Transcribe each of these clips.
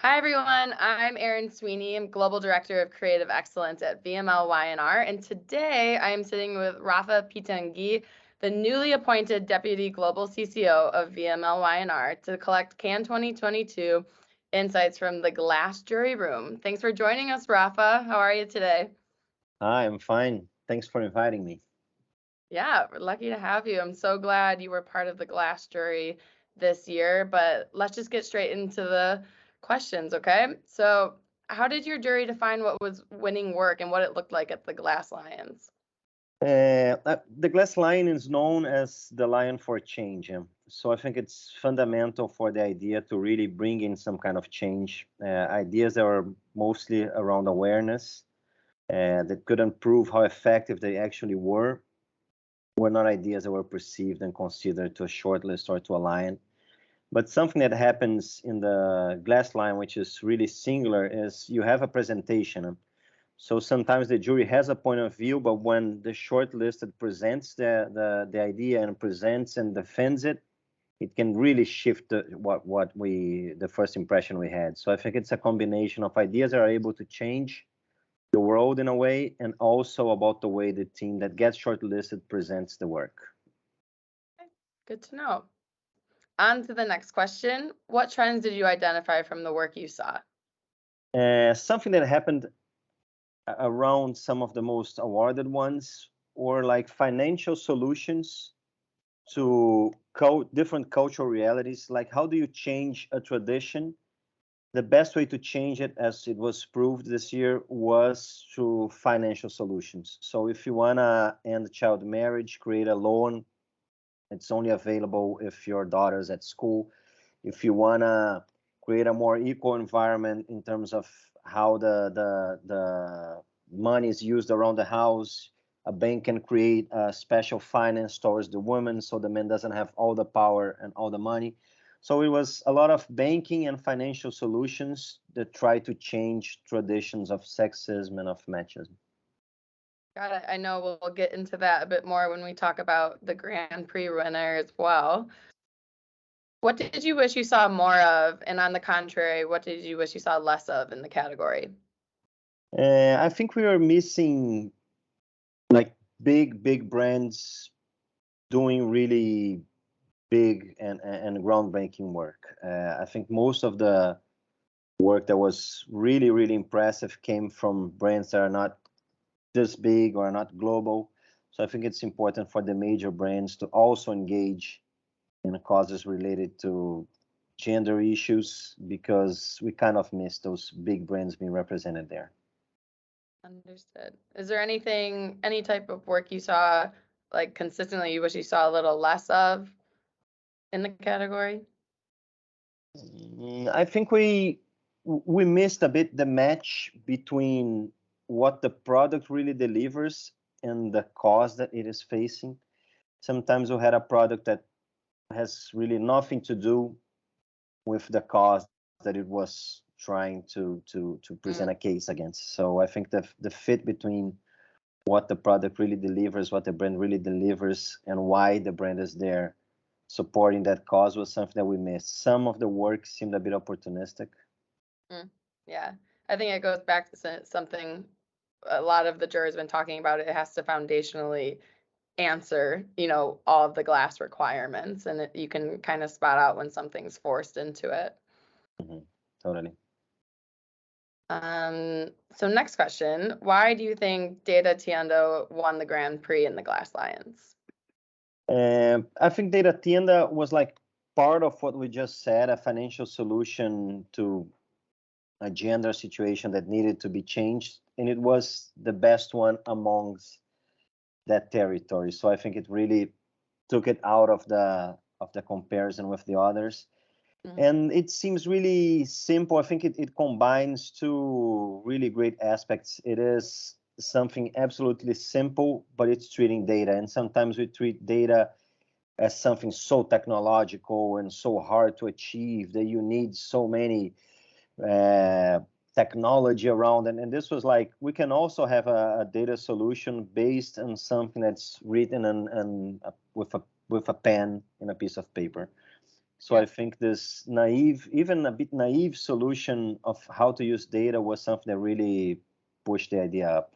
Hi, everyone. I'm Erin Sweeney. I'm Global Director of Creative Excellence at VMLY&R. And today I am sitting with Rafa Pitanguy, the newly appointed Deputy Global CCO of VMLY&R, to collect Cannes 2022 insights from the Glass Jury Room. Thanks for joining us, Rafa. How are you today? Hi, I'm fine. Thanks for inviting me. Yeah, we're lucky to have you. I'm so glad you were part of the Glass Jury this year, but let's just get straight into the questions, okay? So, how did your jury define what was winning work and what it looked like at the Glass Lions? The glass lion is known as the lion for change. So I think it's fundamental for the idea to really bring in some kind of change. Ideas that are mostly around awareness that couldn't prove how effective they actually were not ideas that were perceived and considered to a shortlist or to a lion. But something that happens in the glass line, which is really singular, is you have a presentation. So sometimes the jury has a point of view, but when the shortlisted presents the idea and presents and defends it, it can really shift the first impression we had. So I think it's a combination of ideas that are able to change the world in a way, and also about the way the team that gets shortlisted presents the work. Okay, good to know. On to the next question. What trends did you identify from the work you saw? Something that happened around some of the most awarded ones, or like financial solutions to different cultural realities. Like, how do you change a tradition? The best way to change it, as it was proved this year, was through financial solutions. So if you want to end child marriage, create a loan. It's only available if your daughter's at school. If you want to create a more equal environment in terms of how the money is used around the house, a bank can create a special finance towards the woman so the man doesn't have all the power and all the money. So it was a lot of banking and financial solutions that try to change traditions of sexism and of machismo. Got it. I know we'll get into that a bit more when we talk about the Grand Prix winner as well. What did you wish you saw more of? And on the contrary, what did you wish you saw less of in the category? I think we were missing like big brands doing really big and groundbreaking work. I think most of the work that was really impressive came from brands that are not this big or not global. So I think it's important for the major brands to also engage in causes related to gender issues, because we kind of miss those big brands being represented there. Understood. Is there anything, any type of work you saw like consistently you wish you saw a little less of in the category? I think we missed a bit the match between what the product really delivers and the cause that it is facing. Sometimes we had a product that has really nothing to do with the cause that it was trying to present a case against. So I think the fit between what the product really delivers, what the brand really delivers, and why the brand is there supporting that cause was something that we missed. Some of the work seemed a bit opportunistic. Yeah, I think it goes back to something a lot of the jurors have been talking about. It has to foundationally answer, all of the glass requirements, and you can kind of spot out when something's forced into it. Mm-hmm. Totally. So next question, why do you think Datatiendo won the Grand Prix in the Glass Lions? I think Datatienda was like part of what we just said, a financial solution to a gender situation that needed to be changed, and it was the best one amongst that territory. So I think it really took it out of the comparison with the others. And it seems really simple. I think it combines two really great aspects. It is something absolutely simple, but it's treating data. And sometimes we treat data as something so technological and so hard to achieve that you need so many technology around. And this was like, we can also have a data solution based on something that's written and with a pen in a piece of paper. So I think this naive, even a bit naive solution of how to use data was something that really pushed the idea up.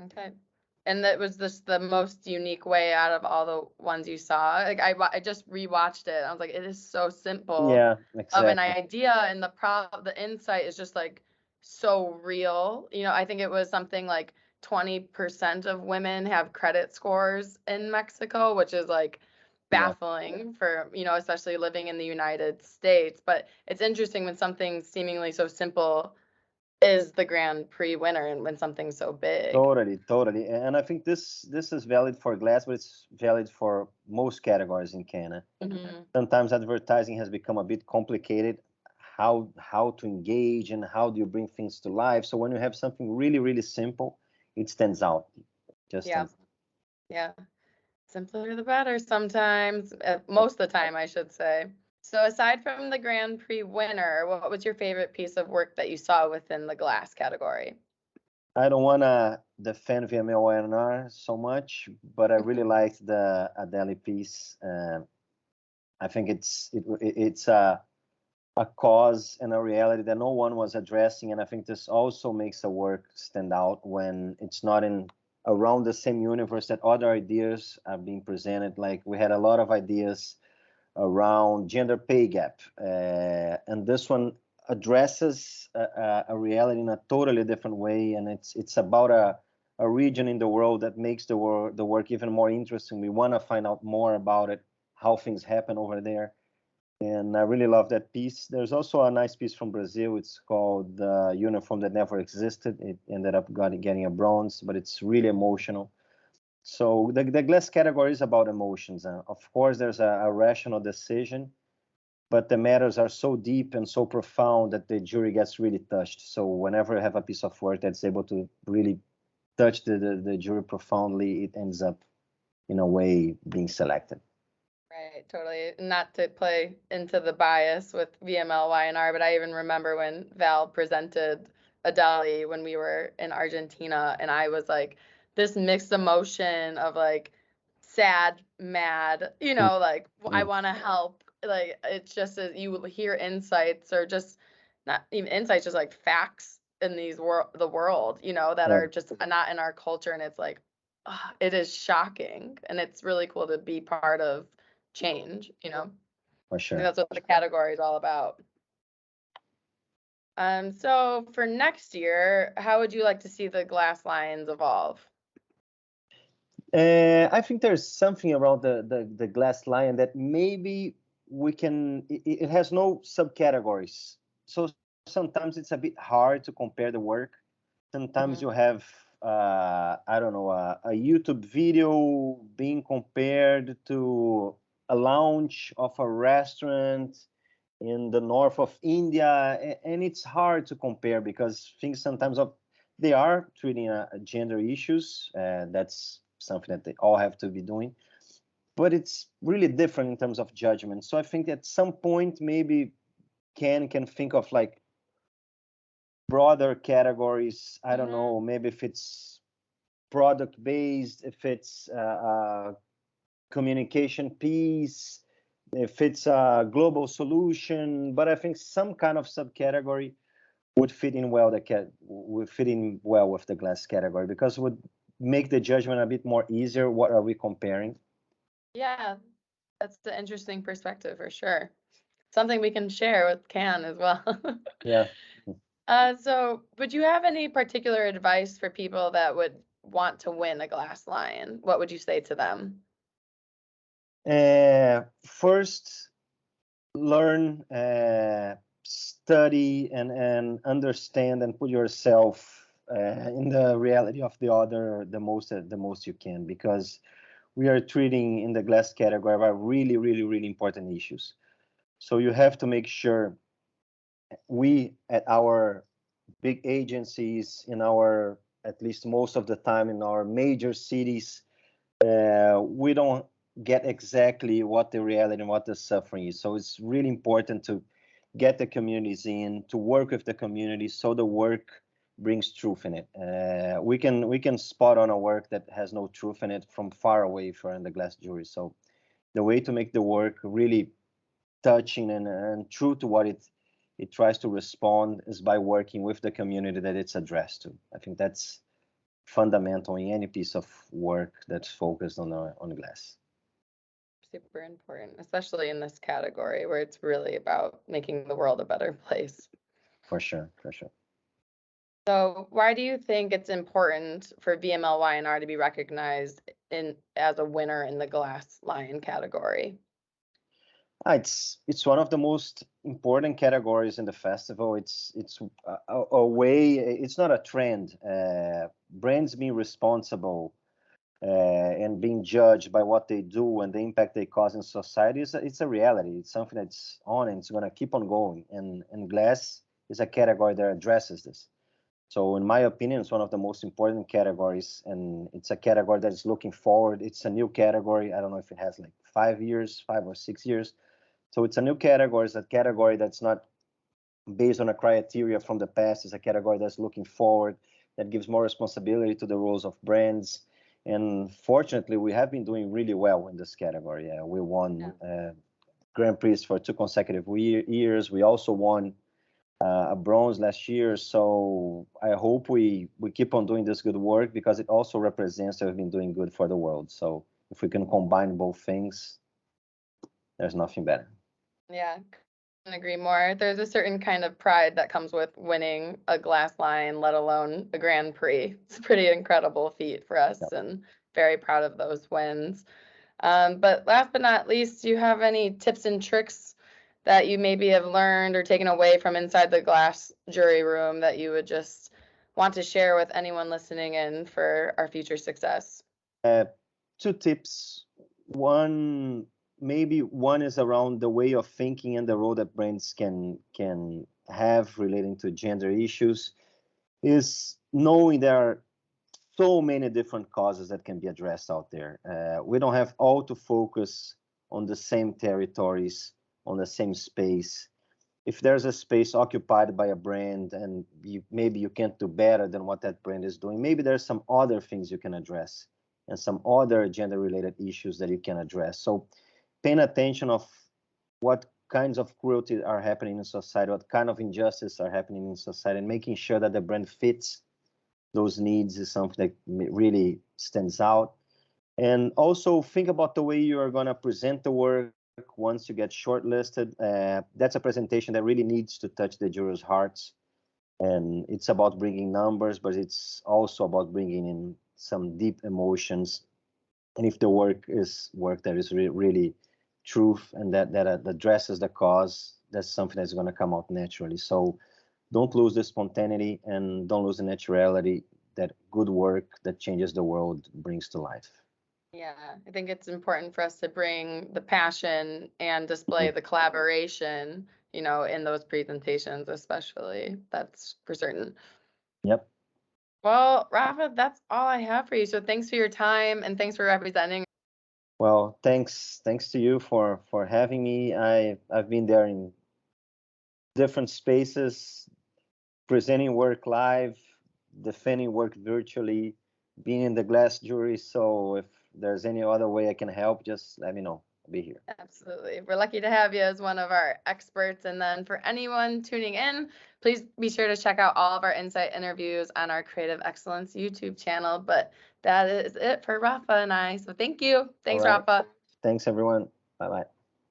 Okay. And that was just the most unique way out of all the ones you saw. Like I just rewatched it. I was like, it is so simple Yeah, of an exactly. idea, and the insight is just like so real. You know, I think it was something like 20% of women have credit scores in Mexico, which is like Yeah, baffling for, you know, especially living in the United States. But it's interesting when something seemingly so simple is the Grand Prix winner and when something's so big. totally. And I think this is valid for glass, but it's valid for most categories in Canada. Mhm. Sometimes advertising has become a bit complicated. How to engage and how do you bring things to life? So when you have something really simple, it stands out. Just Yeah, stands. yeah. Simpler the better sometimes, most of the time, I should say. So aside from the Grand Prix winner, what was your favorite piece of work that you saw within the glass category? I don't want to defend VMLY&R so much, but I really liked the Adele piece. I think it's a cause and a reality that no one was addressing, and I think this also makes the work stand out when it's not in around the same universe that other ideas are being presented. Like we had a lot of ideas around gender pay gap, and this one addresses a reality in a totally different way, and it's about a region in the world that makes the work even more interesting. We want to find out more about it, how things happen over there, and I really love that piece. There's also a nice piece from Brazil. It's called Uniform That Never Existed. It ended up getting a bronze, but it's really emotional. So the glass category is about emotions. Of course, there's a rational decision, but the matters are so deep and so profound that the jury gets really touched. So whenever I have a piece of work that's able to really touch the jury profoundly, it ends up in a way being selected. Right, totally. Not to play into the bias with VMLY&R, but I even remember when Val presented Adele when we were in Argentina, and I was like, this mixed emotion of like sad, mad, you know, like I Mm, want to help. Like it's just as you will hear insights or just not even insights, just like facts in the world, you know, that yeah, are just not in our culture, and it's like, it is shocking, and it's really cool to be part of change, you know? for I think sure. that's what the category is all about. So for next year, how would you like to see the glass lions evolve? I think there's something around the glass lion that maybe we can. It has no subcategories, so sometimes it's a bit hard to compare the work. Sometimes Mhm. you have I don't know a YouTube video being compared to a launch of a restaurant in the north of India, and it's hard to compare because things sometimes of they are treating gender issues. That's something that they all have to be doing, but it's really different in terms of judgment. So I think at some point maybe can think of like broader categories. I don't Mhm. know, maybe if it's product based, if it's communication piece, if it's a global solution, but I think some kind of subcategory would fit in well. Would fit in well with the glass category because it would make the judgment a bit more easier. What are we comparing? Yeah, that's the interesting perspective for sure. Something we can share with Can as well. Yeah. So would you have any particular advice for people that would want to win a glass lion? What would you say to them? First, learn, study, and understand, and put yourself in the reality of the other the most you can, because we are treating in the glass category are really important issues. So you have to make sure we at our big agencies in our at least most of the time in our major cities we don't get exactly what the reality and what the suffering is. So it's really important to get the communities in, to work with the communities, so the work brings truth in it. We can spot on a work that has no truth in it from far away if you're in the glass jury. So the way to make the work really touching and true to what it tries to respond is by working with the community that it's addressed to. I think that's fundamental in any piece of work that's focused on glass. Super important, especially in this category where it's really about making the world a better place. For sure, for sure. So why do you think it's important for VMLY&R to be recognized as a winner in the Glass Lion category? It's one of the most important categories in the festival. It's a way. It's not a trend. Brands being responsible and being judged by what they do and the impact they cause in society it's a reality. It's something that's on and it's going to keep on going. And glass is a category that addresses this. So in my opinion, it's one of the most important categories, and it's a category that is looking forward. It's a new category. I don't know if it has like 5 years, 5 or 6 years. So it's a new category. It's a category that's not based on a criteria from the past. It's a category that's looking forward, that gives more responsibility to the roles of brands. And fortunately, we have been doing really well in this category. We won Grand Prix for 2 consecutive years. We also won a bronze last year. So I hope we keep on doing this good work, because it also represents that we've been doing good for the world. So if we can combine both things, there's nothing better. Yeah, couldn't agree more. There's a certain kind of pride that comes with winning a Glass Lion, let alone a Grand Prix. It's a pretty incredible feat for us, and very proud of those wins. But last but not least, do you have any tips and tricks that you maybe have learned or taken away from inside the glass jury room that you would just want to share with anyone listening in for our future success? 2 tips. Maybe one is around the way of thinking and the role that brands can have relating to gender issues, is knowing there are so many different causes that can be addressed out there. We don't have all to focus on the same territories, on the same space. If there's a space occupied by a brand and maybe you can't do better than what that brand is doing, maybe there's some other things you can address and some other gender-related issues that you can address. So paying attention of what kinds of cruelty are happening in society, what kind of injustice are happening in society, and making sure that the brand fits those needs is something that really stands out. And also think about the way you are going to present the work once you get shortlisted. That's a presentation that really needs to touch the jurors' hearts. And it's about bringing numbers, but it's also about bringing in some deep emotions. And if the work is work that is really truth and that addresses the cause, that's something that's going to come out naturally. So don't lose the spontaneity and don't lose the naturality that good work that changes the world brings to life. Yeah, I think it's important for us to bring the passion and display the collaboration, in those presentations, especially. That's for certain. Yep. Well, Rafa, that's all I have for you. So thanks for your time and thanks for representing. Well, thanks to you for having me. I've been there in different spaces, presenting work live, defending work virtually, being in the glass jury. So if there's any other way I can help, just let me know. I'll be here. Absolutely. We're lucky to have you as one of our experts. And then for anyone tuning in, please be sure to check out all of our Insight interviews on our Creative Excellence YouTube channel. But that is it for Rafa and I. So thank you. Thanks, All right. Rafa. Thanks, everyone. Bye-bye.